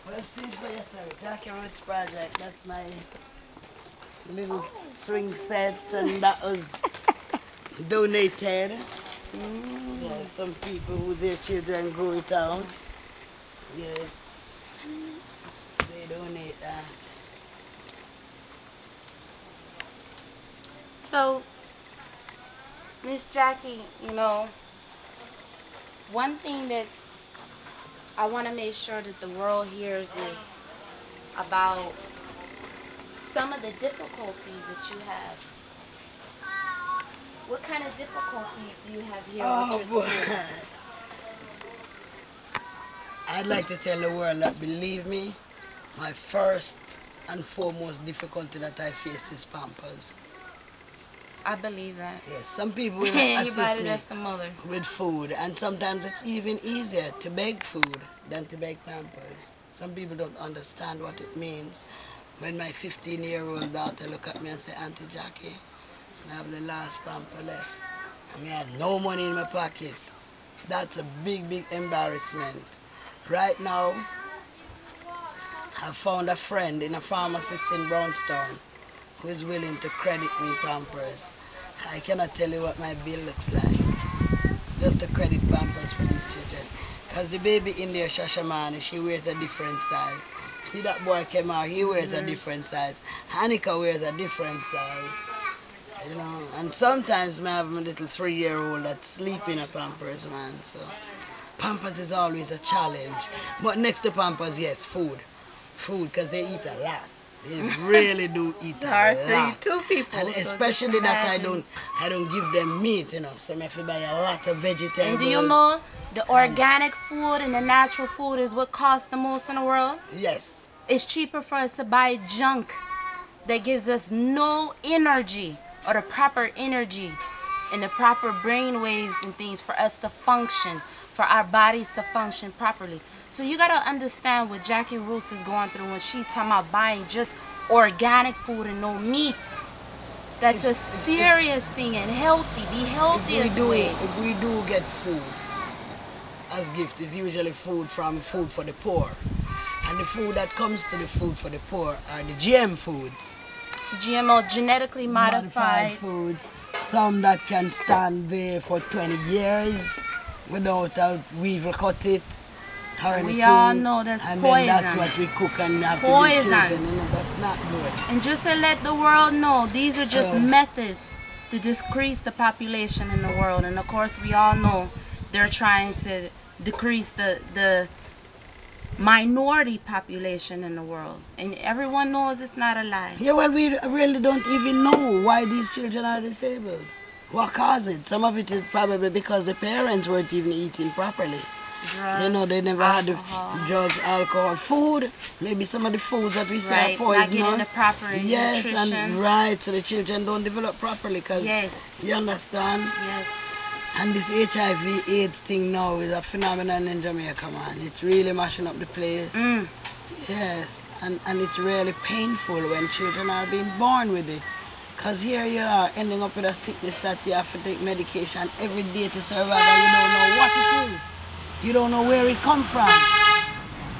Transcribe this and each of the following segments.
Well, see for yourself, Jackie Roots Project, that's my little swing set, and that was donated. Yeah, some people with their children grow it out. Yeah, they donate that. So, Miss Jackie, you know, one thing that I want to make sure that the world hears is about some of the difficulties that you have. What kind of difficulties do you have here with your son? I'd like to tell the world that, believe me, my first and foremost difficulty that I face is Pampers. I believe that. Yes, some people will assist me with food, and sometimes it's even easier to beg food than to beg Pampers. Some people don't understand what it means. When my 15-year-old daughter look at me and say, Auntie Jackie, I have the last pamper left. I mean, I have no money in my pocket. That's a big, big embarrassment. Right now, I found a friend in a pharmacist in Brownstown who is willing to credit me Pampers. I cannot tell you what my bill looks like. Just to credit Pampers for these children. Because the baby in there, Shashamani, she wears a different size. See that boy came out, he wears a different size. Hanika wears a different size. You know, and sometimes I have a little 3-year-old that sleep in a Pampers, man. So Pampers is always a challenge. But next to Pampers, yes, food. Food, because they eat a lot. They really do eat a lot. It's hard to eat 2 people. And especially that I don't give them meat, you know. So I have to buy a lot of vegetables. And do you know the organic food and the natural food is what costs the most in the world? Yes. It's cheaper for us to buy junk that gives us no energy, or the proper energy and the proper brain waves and things for us to function, for our bodies to function properly. So you gotta understand what Jackie Roots is going through when she's talking about buying just organic food and no meats. That's a serious thing, and healthy, the healthiest way. If we do get food as gift, it's usually food from Food for the Poor. And the food that comes to the Food for the Poor are the GM foods. GMO, genetically modified foods. Some that can stand there for 20 years without weevil cut it or anything. We all know that's and poison. And then that's what we cook and have poison. To give children. You know, that's not good. And just to let the world know, these are just methods to decrease the population in the world. And of course, we all know they're trying to decrease the minority population in the world, and everyone knows it's not a lie. Yeah, well, we really don't even know why these children are disabled. What caused it? Some of it is probably because the parents weren't even eating properly. Drugs, you know, they never alcohol. had the drugs, alcohol, food. Maybe some of the foods that we say are poisonous. Not getting the proper nutrition. And right, so the children don't develop properly. Cause you understand? Yes. And this HIV/AIDS thing now is a phenomenon in Jamaica, man. It's really mashing up the place. Yes, and it's really painful when children are being born with it. Because here you are ending up with a sickness that you have to take medication every day to survive, and you don't know what it is. You don't know where it comes from.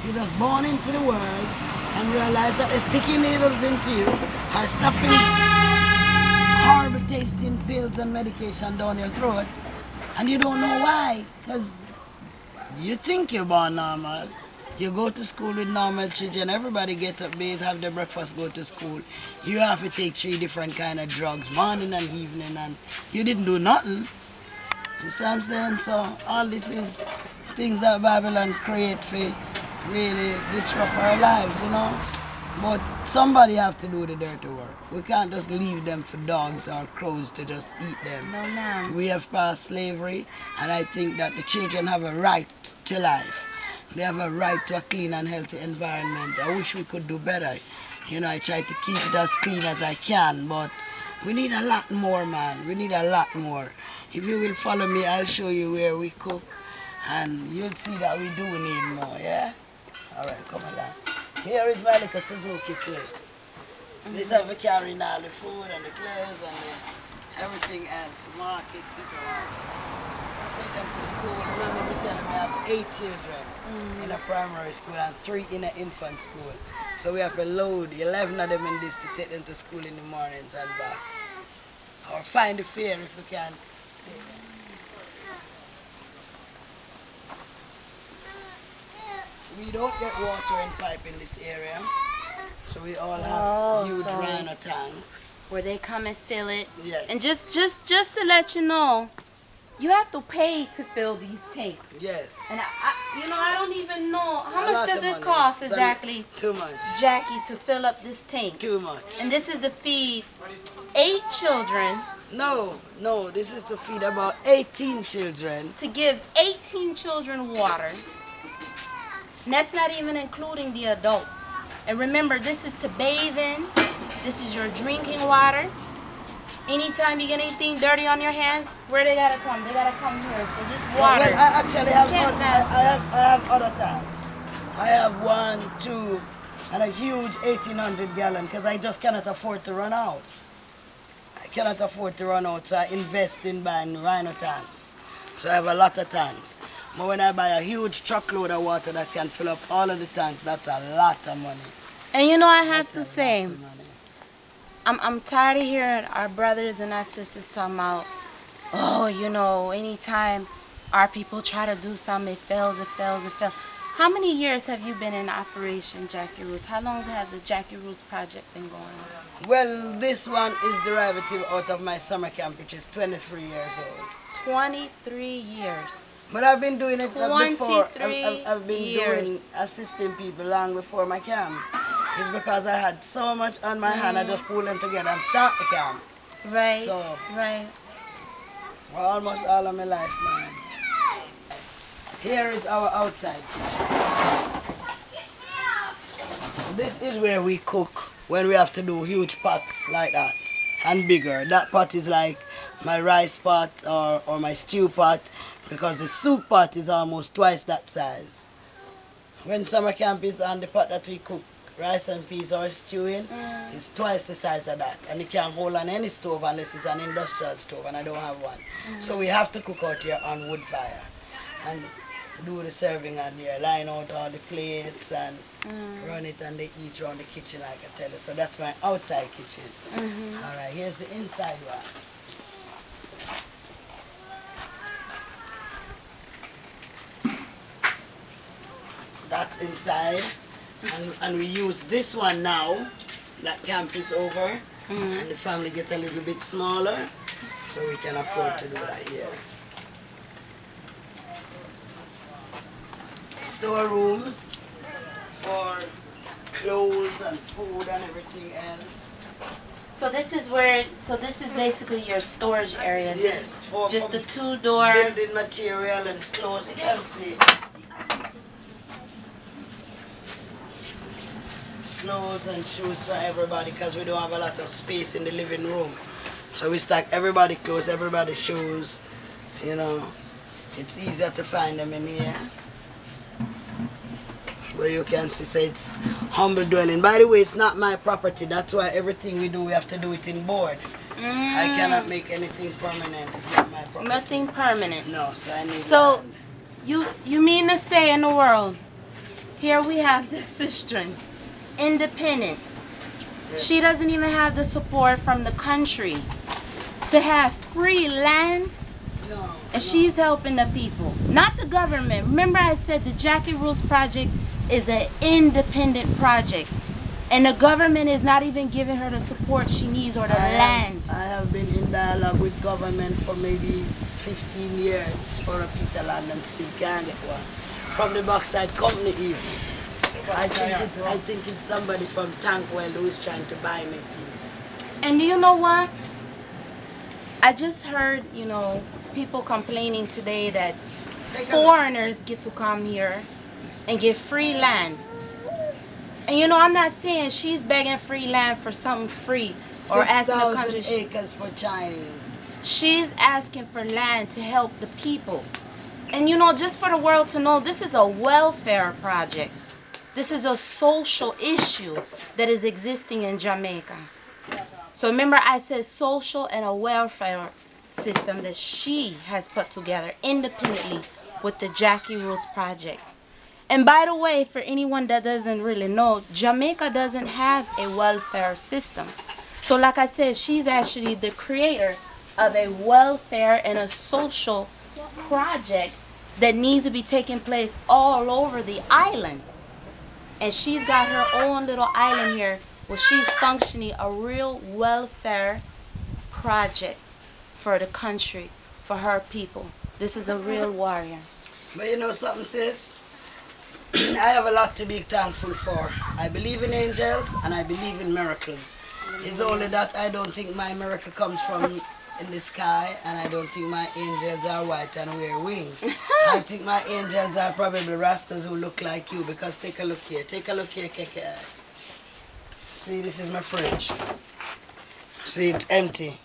You're just born into the world and realize that they're sticking needles into you, are stuffing horrible tasting pills and medication down your throat. And you don't know why, because you think you're born normal. You go to school with normal children, everybody get up, bathe, have their breakfast, go to school. You have to take 3 different kind of drugs, morning and evening, and you didn't do nothing. You see what I'm saying? So all this is things that Babylon create for really disrupt our lives, you know. But somebody have to do the dirty work. We can't just leave them for dogs or crows to just eat them. No, ma'am. We have passed slavery, and I think that the children have a right to life. They have a right to a clean and healthy environment. I wish we could do better. You know, I try to keep it as clean as I can, but we need a lot more, man. We need a lot more. If you will follow me, I'll show you where we cook, and you'll see that we do need more, yeah? All right, come along. Here is my little Suzuki Swift. This is we carrying all the food and the clothes and everything else, market, supermarket. Take them to school. Remember me telling me I have 8 children. in a primary school and 3 in an infant school. So we have to load 11 of them in this to take them to school in the mornings and back. Or find the fare if we can. We don't get water in pipe in this area. So we all have huge rhino tanks. Where they come and fill it. Yes. And just to let you know, you have to pay to fill these tanks. Yes. And I don't even know how A much lot does of it money. cost exactly, Too much. Jackie, to fill up this tank. Too much. And this is to feed 8 children. No, this is to feed about 18 children. To give 18 children water. And that's not even including the adults. And remember, this is to bathe in. This is your drinking water. Anytime you get anything dirty on your hands, where they gotta come? They gotta come here. So this water. Well, I actually have I have other tanks. I have 1, 2, and a huge 1,800 gallon because I just cannot afford to run out. I cannot afford to run out, so I invest in buying rhino tanks. So I have a lot of tanks. But when I buy a huge truckload of water that can fill up all of the tanks, that's a lot of money. And you know, I have to say, I'm tired of hearing our brothers and our sisters talking about, oh, you know, anytime our people try to do something, it fails, it fails, it fails. How many years have you been in Operation Jackie Roots? How long has the Jackie Roots project been going on? Well, this one is derivative out of my summer camp, which is 23 years old. 23 years. But I've been doing it before. 23 I've been doing assisting people long before my camp. It's because I had so much on my hand, I just pulled them together and start the camp. Right. So, right. Well, almost all of my life, man. Here is our outside kitchen. This is where we cook when we have to do huge pots like that and bigger. That pot is like my rice pot or my stew pot, because the soup pot is almost twice that size. When summer camp is on, the pot that we cook rice and peas or stew in, is twice the size of that. And it can't hold on any stove unless it's an industrial stove, and I don't have one. So we have to cook out here on wood fire and do the serving on here, line out all the plates and run it, and they eat around the kitchen like I tell you. So that's my outside kitchen. Alright, here's the inside one. That's inside, and we use this one now that camp is over and the family get a little bit smaller, so we can afford to do that here. Storerooms for clothes and food and everything else. So this is where, this is basically your storage area. Yes, just the 2-door. Building material and clothes. You can see clothes and shoes for everybody, because we don't have a lot of space in the living room. So we stack everybody clothes, everybody shoes. You know, it's easier to find them in here. Where you can see, so it's humble dwelling. By the way, it's not my property. That's why everything we do, we have to do it in board. I cannot make anything permanent. It's not my property. Nothing permanent. No, so I need So, land. you mean to say in the world, here we have this sister, independent. She doesn't even have the support from the country to have free land. No, and she's helping the people, not the government. Remember I said the Jackie Rules Project is an independent project, and the government is not even giving her the support she needs or the land. I have been in dialogue with government for maybe 15 years for a piece of land and still can't get one. From the backside company even. I think it's somebody from Tankwell who is trying to buy me a piece. And do you know what? I just heard, you know, people complaining today that foreigners get to come here and get free land. And you know, I'm not saying she's begging free land for something free or asking the country. 6,000 acres for Chinese. She's asking for land to help the people. And you know, just for the world to know, this is a welfare project. This is a social issue that is existing in Jamaica. So remember I said social and a welfare system that she has put together independently with the Jackie Rules Project. And by the way, for anyone that doesn't really know, Jamaica doesn't have a welfare system. So like I said, she's actually the creator of a welfare and a social project that needs to be taking place all over the island. And she's got her own little island here where she's functioning a real welfare project for the country, for her people. This is a real warrior. But you know something, sis? I have a lot to be thankful for. I believe in angels and I believe in miracles. It's only that I don't think my miracle comes from in the sky, and I don't think my angels are white and wear wings. I think my angels are probably Rastas who look like you, because take a look here. Take a look here, Keke. See, this is my fridge. See, it's empty.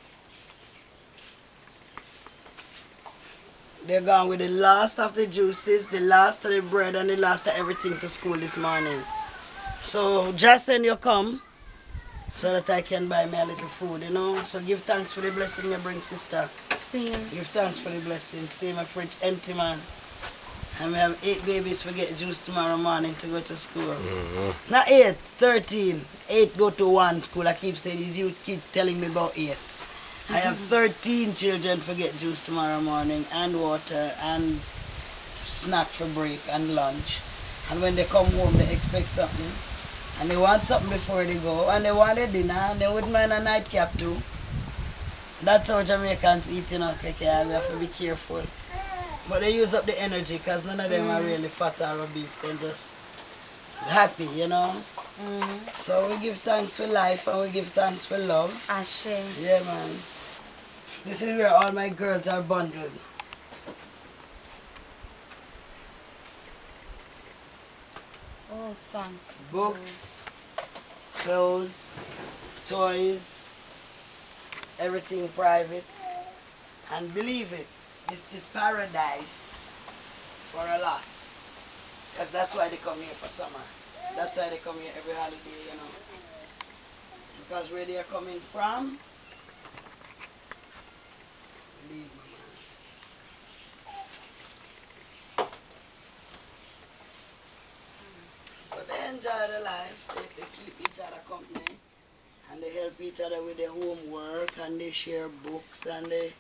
They're gone with the last of the juices, the last of the bread, and the last of everything to school this morning. So just when you come, so that I can buy me a little food, you know. So give thanks for the blessing you bring, sister. See you. Give thanks for the blessing. See my fridge empty, man. And we have 8 babies for get juice tomorrow morning to go to school. Not 8, 13. 8 go to 1 school. I keep saying this, you keep telling me about 8. I have 13 children for get juice tomorrow morning, and water, and snack for break, and lunch. And when they come home, they expect something. And they want something before they go. And they want a dinner, and they wouldn't mind a nightcap too. That's how Jamaicans eat, you know, take care. We have to be careful. But they use up the energy, because none of them are really fat or obese. They're just happy, you know. So we give thanks for life, and we give thanks for love. Ashe. Yeah, man. This is where all my girls are bundled. Oh, son. Books, clothes, toys, everything private. And believe it, this is paradise for a lot. Because that's why they come here for summer. That's why they come here every holiday, you know. Because where they are coming from, believe me, man. But they enjoy their life. They keep each other company. And they help each other with their homework. And they share books. And they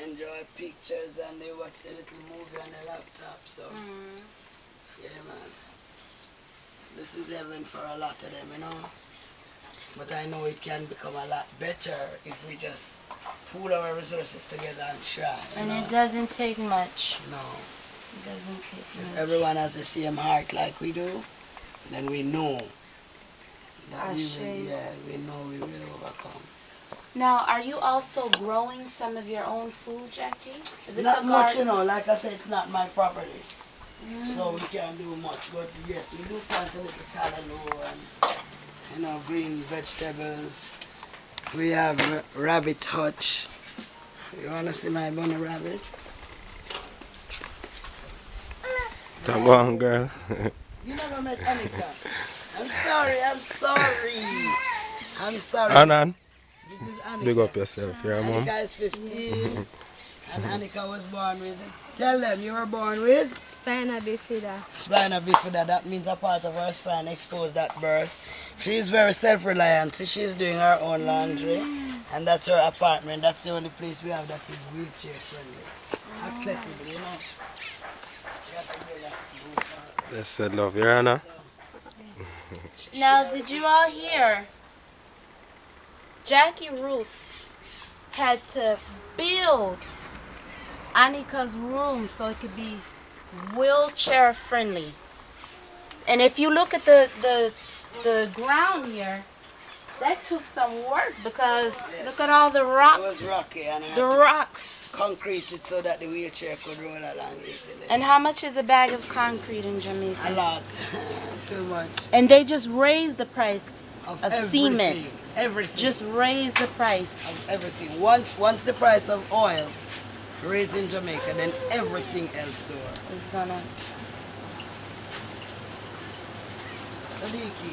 enjoy pictures. And they watch a little movie on their laptop. So, yeah, man. This is heaven for a lot of them, you know. But I know it can become a lot better if we just pool our resources together and try. And it doesn't take much. No. It doesn't take much. If everyone has the same heart like we do, then we know that we know we will overcome. Now, are you also growing some of your own food, Jackie? Is it Not much, you know. Like I said, it's not my property. So we can't do much. But yes, we do plant a little callaloo and, you know, green vegetables. We have rabbit hutch. You want to see my bunny rabbits? Come on, girl. You never met Annika. I'm sorry. I'm sorry. Anan, This is Annika. big up yourself, yeah, Mom. Annika is 15. And Annika was born with, tell them you were born with? Spina bifida. Spina bifida, that means a part of her spine exposed at birth. She is very self-reliant, so she's doing her own laundry. And that's her apartment. That's the only place we have that is wheelchair friendly. Accessible, you know. You have to do that. Yes, said love, your Anna. Now, did you all hear? Jackie Roots had to build Annika's room so it could be wheelchair friendly. And if you look at the ground here, that took some work because look at all the rocks. It was rocky and the rocks. Concrete it so that the wheelchair could roll along easily. And how much is a bag of concrete in Jamaica? A lot. Too much. And they just raised the price of everything. cement. Everything. Just raised the price. Of everything. Once the price of oil raised in Jamaica, then everything else soar. It's gonna. Sadiki.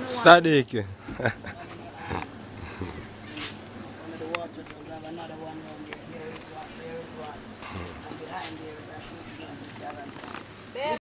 Sadiki.